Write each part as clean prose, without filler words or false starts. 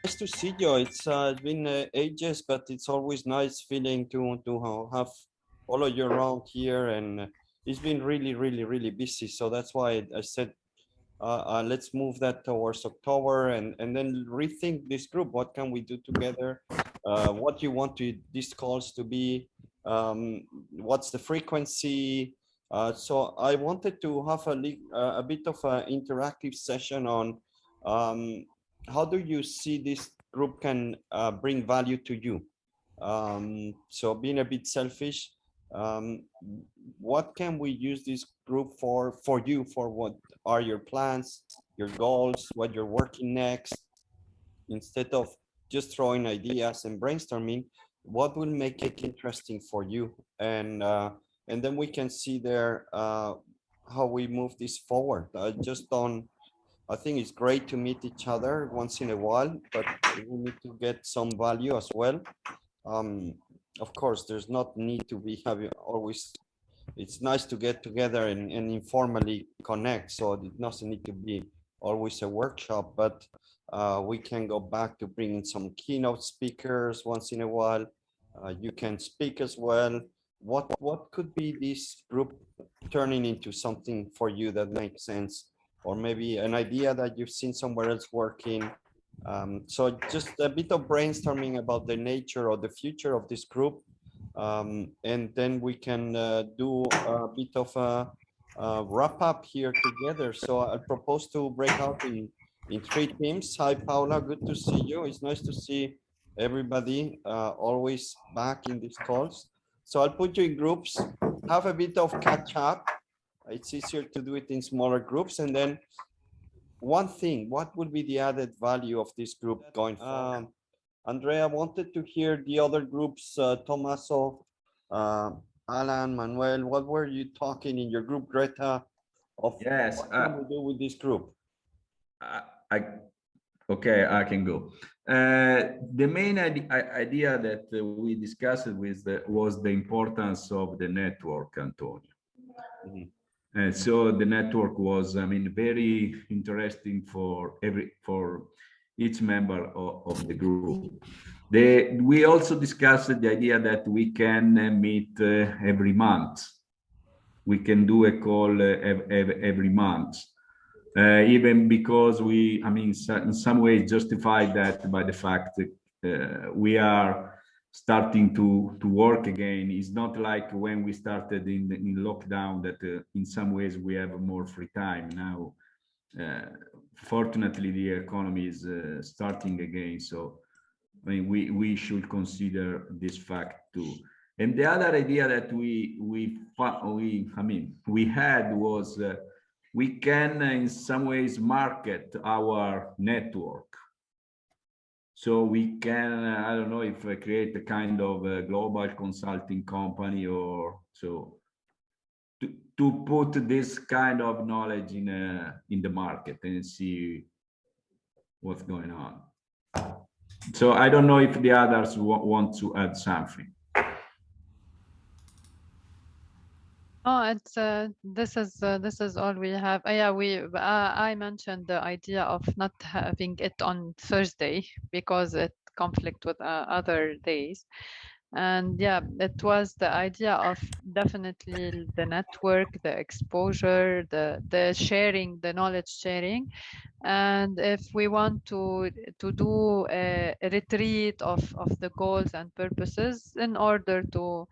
Nice to see you. It's been ages, but it's always nice feeling to have all of you around here, and it's been really busy. So that's why I said let's move that towards October and then rethink this group. What can we do together? What you want these calls to be? What's the frequency? So I wanted to have a bit of an interactive session on how do you see this group can bring value to you? So being a bit selfish, um, what can we use this group for you? For what are your plans, your goals, what you're working next? Instead of just throwing ideas and brainstorming, what will make it interesting for you? And then we can see there how we move this forward. Just on I think it's great to meet each other once in a while, but we need to get some value as well. Um, of course, there's not need to be having always. It's nice to get together and informally connect. So it doesn't need to be always a workshop, but we can go back to bringing some keynote speakers once in a while. You can speak as well. What could be this group turning into something for you that makes sense? Or maybe an idea that you've seen somewhere else working. So just a bit of brainstorming about the nature or the future of this group. And then we can do a bit of a wrap up here together. So I propose to break out in three teams. Hi, Paula, good to see you. It's nice to see everybody always back in these calls. So I'll put you in groups, have a bit of catch up. It's easier to do it in smaller groups. And then one thing, what would be the added value of this group going forward? Andrea wanted to hear the other groups, Tommaso, Alan, Manuel, what were you talking in your group, Greta, of Yes, what can we do with this group? Okay, I can go. The main idea that we discussed was the importance of the network, Antonio. And so the network was, I mean, very interesting for each member of the group. We also discussed the idea that we can meet every month. We can do a call every month. Even because I mean, in some ways justify that by the fact that we are starting to work again. It's not like when we started in lockdown that in some ways we have more free time now. Fortunately, the economy is starting again. So I mean, we should consider this fact too. And the other idea that we had was we can in some ways market our network. So we can, I don't know if I create a kind of a global consulting company or so to put this kind of knowledge in the market and see what's going on. So I don't know if the others want to add something. Oh, it's this is all we have. Yeah, I mentioned the idea of not having it on Thursday because it conflict with other days. And yeah, it was the idea of definitely the network, the exposure, the sharing, the knowledge sharing. And if we want to do a retreat of the goals and purposes in order to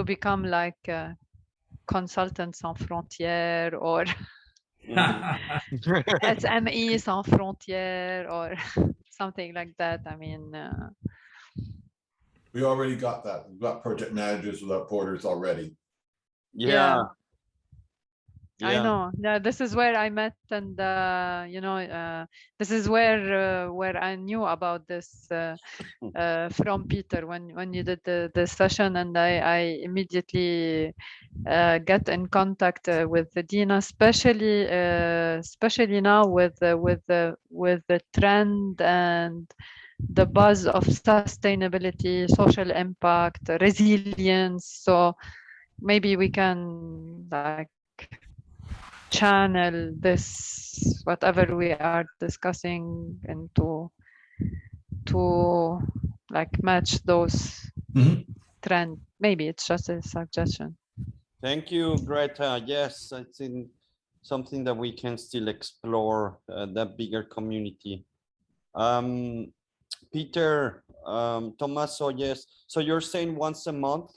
become like Consultants Sans Frontières or SME Sans Frontières or something like that. I mean, we already got that. We've got project managers without borders already. Yeah. I know. Yeah, this is where I met, and you know, this is where I knew about this from Peter when you did the session, and I immediately get in contact with Dina, especially now with the trend and the buzz of sustainability, social impact, resilience. So maybe we can like channel this whatever we are discussing into to like match those trend. Maybe it's just a suggestion. Thank you, Greta. Yes, I think something that we can still explore, that bigger community. Peter, Tommaso, yes. So you're saying once a month,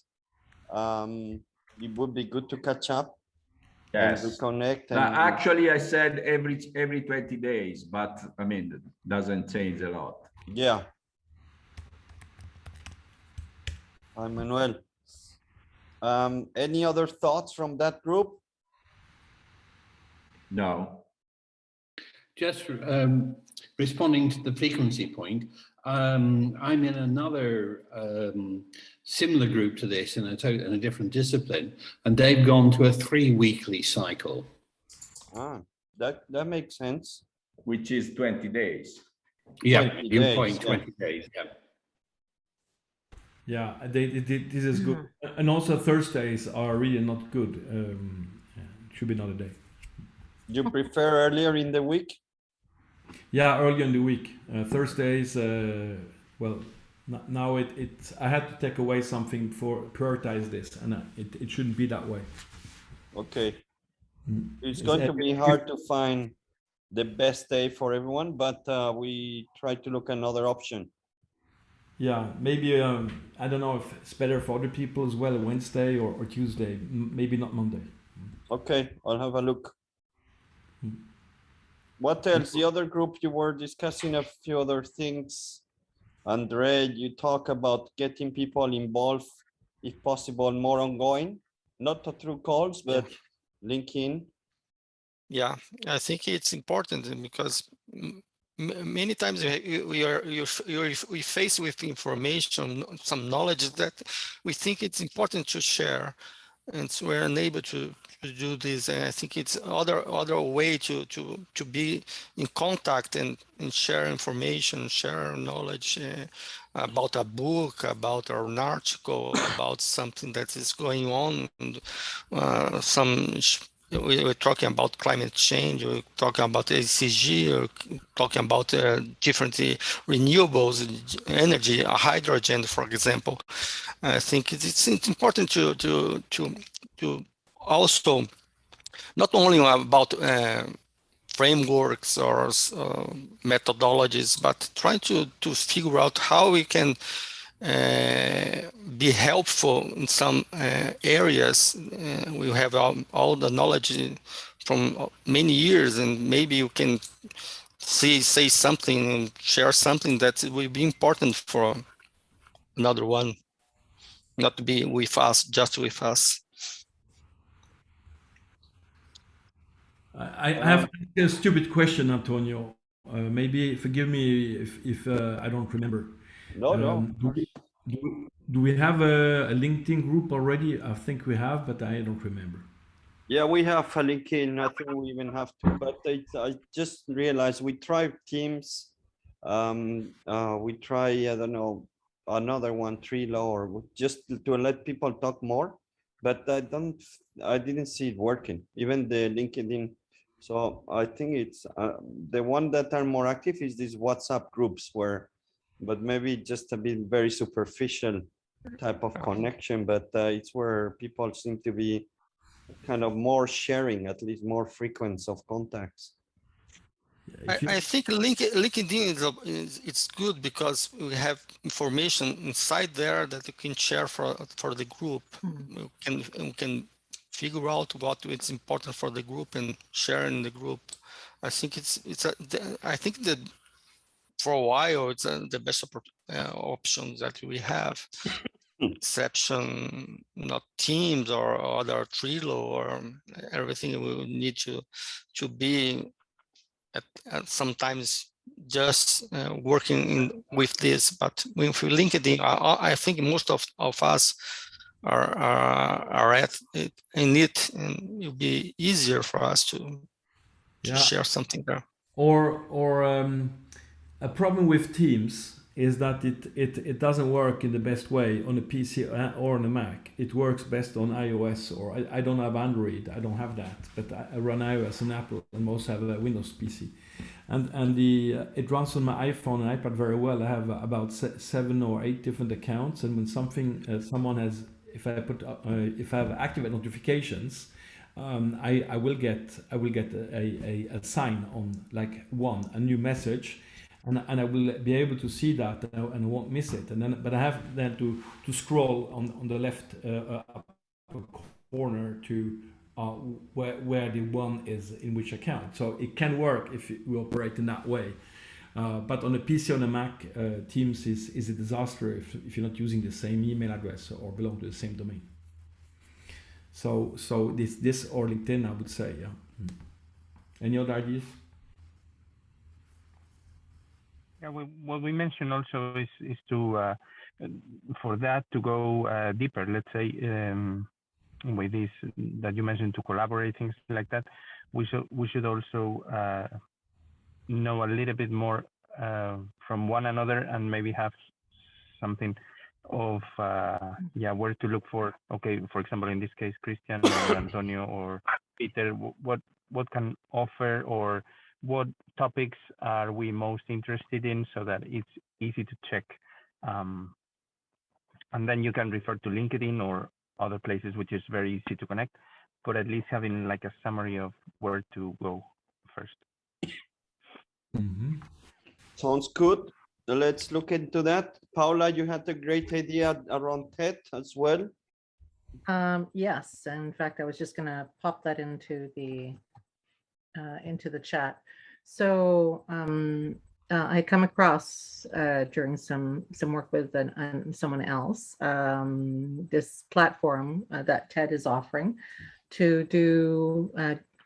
it would be good to catch up and Yes. reconnect. And Actually, I said every 20 days, but I mean, it doesn't change a lot. yeah. Hi, Manuel. Any other thoughts from that group? No. Just responding to the frequency point, I'm in another similar group to this in a different discipline, and they've gone to a 3-weekly cycle. Ah, that makes sense. Which is 20 days. Yeah, 20 you days, point yeah. 20 days. Yeah. Yeah, this is good. And also Thursdays are really not good. Should be another day. You prefer earlier in the week? Yeah, early in the week. Thursdays, well, now I had to take away something for prioritize this, and it shouldn't be that way. Okay. It's going to be hard to find the best day for everyone, but we try to look another option. Yeah, maybe, I don't know if it's better for other people as well, Wednesday or Tuesday, maybe not Monday. Okay, I'll have a look. What else? The other group, you were discussing a few other things. Andre, you talk about getting people involved, if possible, more ongoing, not through calls, but LinkedIn. Yeah, I think it's important because many times we face with information, some knowledge that we think it's important to share, and so we're unable to do this. And I think it's other way to be in contact and share information, share knowledge about a book, about an article, about something that is going on, and we're talking about climate change, we're talking about ACG, or talking about different renewables, energy, hydrogen, for example. I think it's important to also not only about frameworks or methodologies, but try to figure out how we can be helpful in some areas. We have all the knowledge from many years, and maybe you can say something and share something that will be important for another one, not to be with us, just with us. I have a stupid question, Antonio. Maybe forgive me if I don't remember. No. Do we have a LinkedIn group already? I think we have, but I don't remember. Yeah, we have a LinkedIn. I think we even have to, but I just realized we tried Teams. We try, I don't know, another one, Trello, or just to let people talk more. But I didn't see it working, even the LinkedIn. So I think it's the one that are more active is these WhatsApp groups but maybe just a bit very superficial type of connection, but it's where people seem to be kind of more sharing, at least more frequency of contacts. I think LinkedIn it's good because we have information inside there that you can share for the group. We can figure out what is important for the group and share in the group. I think I think that for a while it's the best option that we have. Exception, not Teams or other Trello or everything. We will need to be at sometimes just working with this. But if we LinkedIn, I think most of us are in it, and it'll be easier for us to share something there. Or a problem with Teams is that it doesn't work in the best way on a PC or on a Mac. It works best on iOS, or I don't have Android. I don't have that, but I run iOS and Apple, and most have a Windows PC. and it runs on my iPhone and iPad very well. I have about 7 or 8 different accounts, and when someone has, if I have activate notifications, I will get a sign on like a new message, and I will be able to see that, and I won't miss it. And then, but I have then to scroll on the left upper corner to where the one is in which account. So it can work if we operate in that way. But on a PC, on a Mac, Teams is a disaster if you're not using the same email address or belong to the same domain. So this or LinkedIn, I would say, yeah. Any other ideas? Yeah, what we mentioned also is to for that to go deeper. Let's say with this that you mentioned, to collaborate, things like that. We should also know a little bit more from one another, and maybe have something of where to look for. Okay, for example, in this case, Christian or Antonio or Peter, what can offer, or what topics are we most interested in, so that it's easy to check. And then you can refer to LinkedIn or other places, which is very easy to connect, but at least having like a summary of where to go first. Mm-hmm. Sounds good. Let's look into that. Paula, you had a great idea around TED as well. Yes, in fact, I was just going to pop that into the chat. So I come across during some work with someone else this platform that TED is offering to do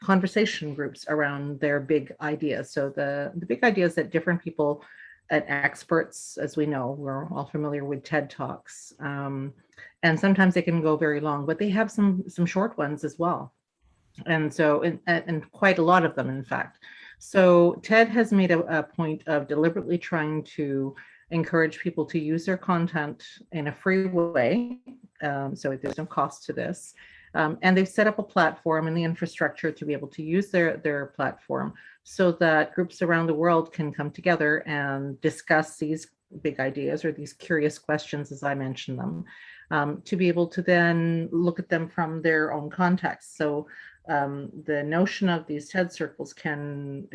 conversation groups around their big ideas. So the big ideas that different people and experts, as we know, we're all familiar with TED Talks, and sometimes they can go very long, but they have some short ones as well. And so, and quite a lot of them, in fact. So TED has made a point of deliberately trying to encourage people to use their content in a free way. So there's no cost to this. And they've set up a platform and the infrastructure to be able to use their platform so that groups around the world can come together and discuss these big ideas or these curious questions, as I mentioned them, to be able to then look at them from their own context. So the notion of these TED circles can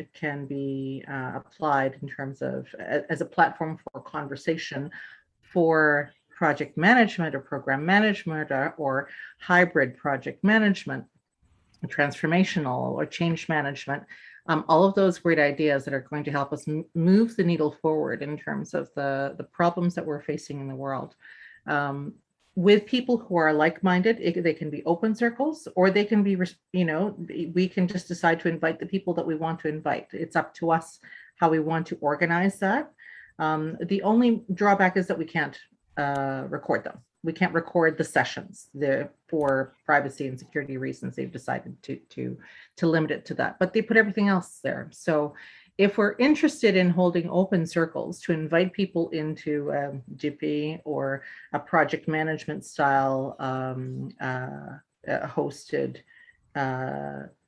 be applied in terms of as a platform for conversation for project management or program management or hybrid project management, transformational or change management, all of those great ideas that are going to help us move the needle forward in terms of the problems that we're facing in the world. With people who are like-minded, they can be open circles, or they can be, we can just decide to invite the people that we want to invite. It's up to us how we want to organize that. The only drawback is that we can't record them. We can't record the sessions. For privacy and security reasons, they've decided to limit it to that, but they put everything else there. So if we're interested in holding open circles to invite people into GP or a project management style hosted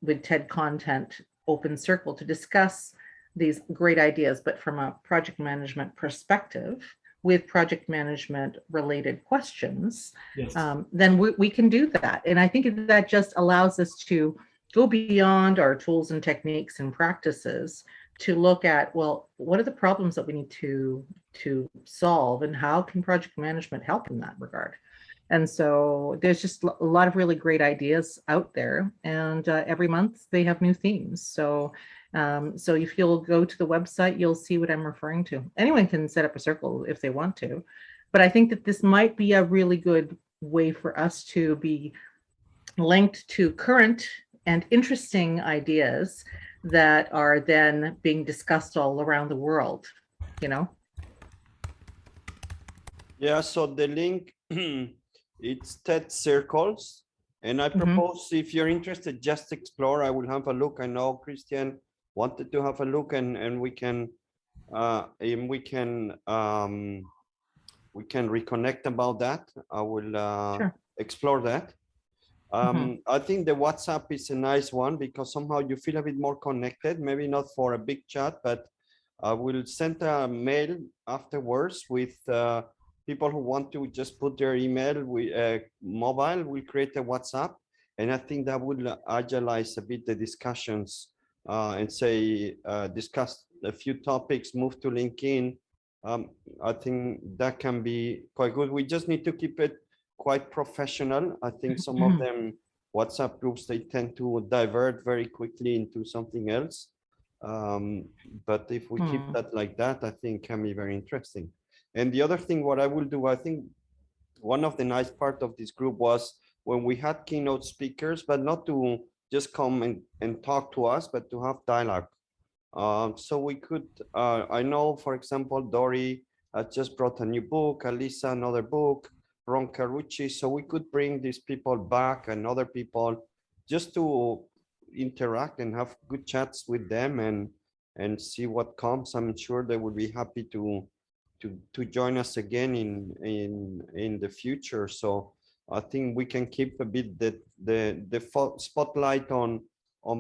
with TED content open circle to discuss these great ideas, but from a project management perspective, with project management related questions, yes. Then we can do that. And I think that just allows us to go beyond our tools and techniques and practices to look at, well, what are the problems that we need to solve, and how can project management help in that regard? And so there's just a lot of really great ideas out there, and every month they have new themes. So so if you'll go to the website, you'll see what I'm referring to. Anyone can set up a circle if they want to, but I think that this might be a really good way for us to be linked to current and interesting ideas that are then being discussed all around the world, Yeah, so the link, it's TED Circles. And I propose, if you're interested, just explore. I will have a look. I know Christian wanted to have a look, and we can reconnect about that. I will explore that. I think the WhatsApp is a nice one because somehow you feel a bit more connected, maybe not for a big chat, but I will send a mail afterwards with people who want to just put their email with mobile. We'll create a WhatsApp, and I think that will agilize a bit the discussions and say discuss a few topics, move to LinkedIn. I think that can be quite good. We just need to keep it quite professional. I think some of them WhatsApp groups, they tend to divert very quickly into something else. But if we keep that like that, I think can be very interesting. And the other thing, what I will do, I think one of the nice part of this group was when we had keynote speakers, but not to just come and talk to us, but to have dialogue. So we could, I know, for example, Dory just brought a new book, Alisa, another book, Ron Carucci. So we could bring these people back and other people just to interact and have good chats with them and see what comes. I'm sure they would be happy to join us again in the future. So I think we can keep a bit the spotlight on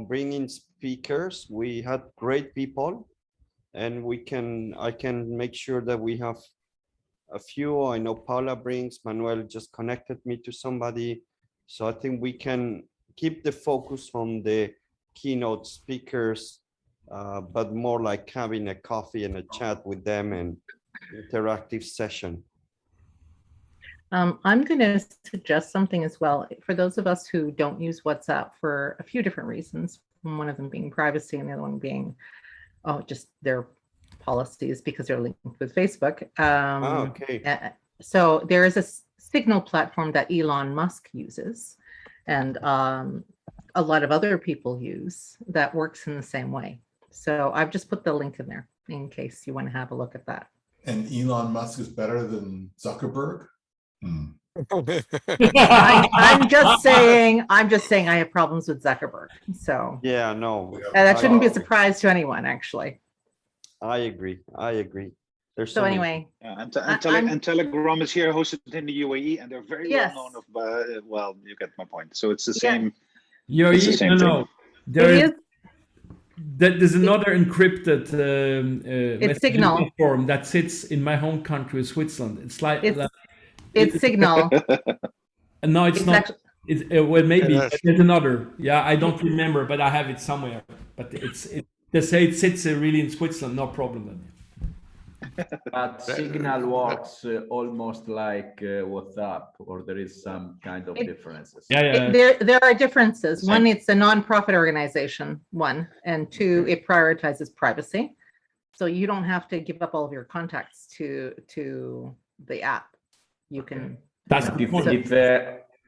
bringing speakers. We had great people, and I can make sure that we have a few. I know Paula brings, Manuel just connected me to somebody. So I think we can keep the focus on the keynote speakers, but more like having a coffee and a chat with them and interactive session. I'm going to suggest something as well for those of us who don't use WhatsApp for a few different reasons. One of them being privacy, and the other one being just their policies because they're linked with Facebook. Okay. So there is a Signal platform that Elon Musk uses, and a lot of other people use that works in the same way. So I've just put the link in there in case you want to have a look at that. And Elon Musk is better than Zuckerberg? I'm just saying I have problems with Zuckerberg. So yeah, no, that shouldn't be a surprise to anyone, actually. I agree. There's so anyway. And Telegram is here, hosted in the UAE, and they're very well known of. Well, you get my point. So it's the same. UAE, it's the same thing. There's another encrypted Signal platform that sits in my home country, Switzerland. It's like it's Signal. No, it's not. Well, maybe there's another. Yeah, I don't remember, but I have it somewhere. But they say it sits really in Switzerland. No problem then. But Signal works almost like WhatsApp, or there is some kind of differences. There are differences. One, it's a non-profit organization, one, and two, it prioritizes privacy. So you don't have to give up all of your contacts to the app. You can. That's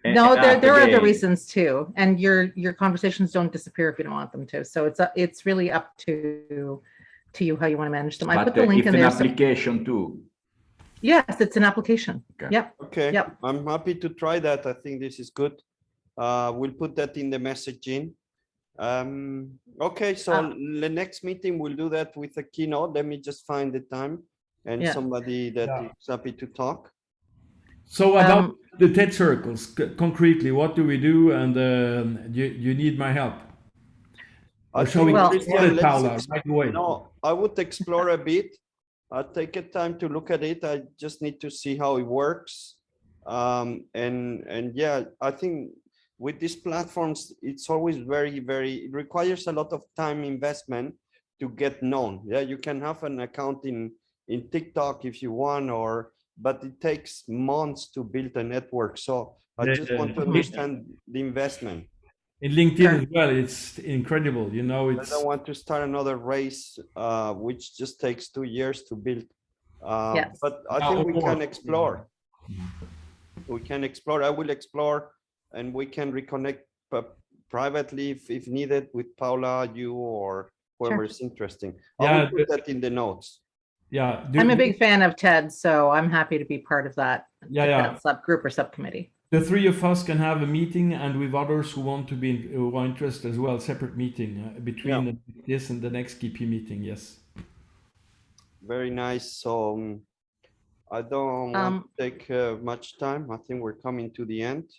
no, there are other reasons too, and your conversations don't disappear if you don't want them to. So it's really up to you how you want to manage them. I put the link in there. It's an application too. Yes, it's an application. Okay. Yep. Okay. Yep. I'm happy to try that. I think this is good. We'll put that in the messaging. Okay, so the next meeting we'll do that with a keynote. Let me just find the time and somebody that is happy to talk. So about the TED circles, concretely, what do we do? And you need my help. No, I would explore a bit. I'll take a time to look at it. I just need to see how it works. And yeah, I think with these platforms, it's always it requires a lot of time investment to get known. Yeah, you can have an account in TikTok if you want, but it takes months to build a network. So I just want to understand the investment. In LinkedIn as well, it's incredible. You know, I don't want to start another race, which just takes 2 years to build. But I think we can explore. We can explore. I will explore, and we can reconnect privately if needed with Paula, you, or whoever is interesting. I will put that in the notes. Yeah, I'm a big fan of TED, so I'm happy to be part of that. That subgroup or subcommittee. The three of us can have a meeting, and with others who are interested as well, separate meeting between this and the next KP meeting. Yes. Very nice. So I don't want to take much time. I think we're coming to the end.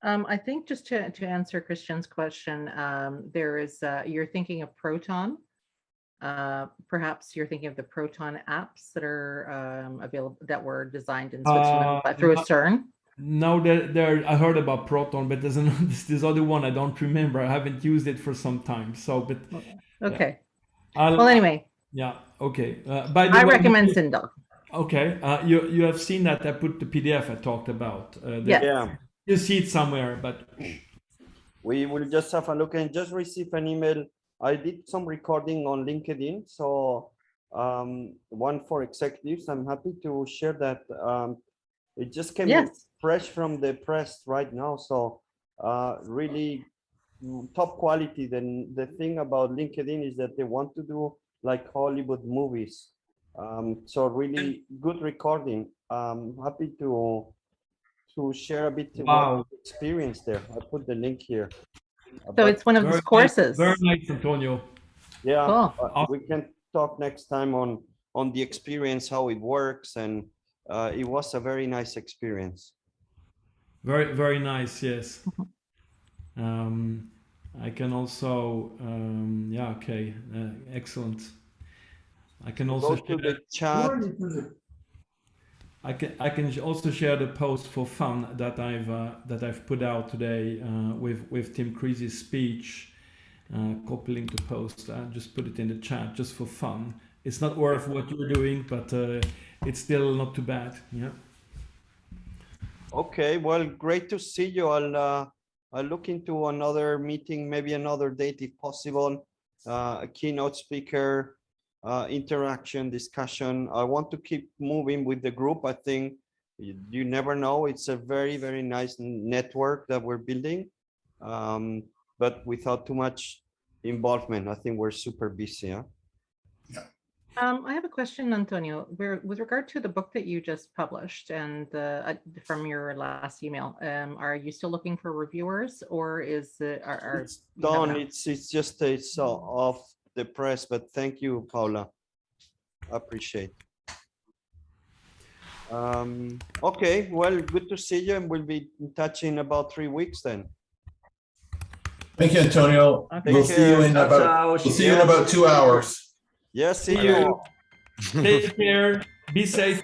I think just to answer Christian's question, there is, you're thinking of Proton. Perhaps you're thinking of the Proton apps that are available, that were designed in Switzerland through CERN. No, there. I heard about Proton, but there's this other one I don't remember. I haven't used it for some time. So, but okay. Yeah. Well, anyway. Yeah. Okay. By the way, I recommend Sindel. Okay. You have seen that I put the PDF I talked about. Yes. Yeah. You see it somewhere, but we will just have a look and just receive an email. I did some recording on LinkedIn, so one for executives. I'm happy to share that. It just came fresh from the press right now, so really top quality. Then the thing about LinkedIn is that they want to do like Hollywood movies, so really good recording. Happy to share a bit about experience there. I put the link here. So it's one of those courses. Very nice, Antonio. Yeah, cool. We can talk next time on the experience, how it works, and it was a very nice experience. Very, very nice. Yes. I can also, yeah, okay, excellent. I can also go to the chat. I can also share the post for fun that I've put out today with Tim Creasy's speech. Copy link to post. I just put it in the chat just for fun. It's not worth what you're doing, but it's still not too bad. Yeah. Okay. Well, great to see you. I'll look into another meeting, maybe another date if possible. A keynote speaker. Interaction, discussion. I want to keep moving with the group. I think you never know. It's a very, very nice network that we're building, but without too much involvement. I think we're super busy. Yeah. I have a question, Antonio. With regard to the book that you just published and from your last email, are you still looking for reviewers, or is it? It's done. It's just off the press, but thank you, Paula. I appreciate. Okay, well, good to see you, and we'll be in touch in about 3 weeks then. Thank you, Antonio. We'll see you in about 2 hours. Yes, see you. Take care. Be safe.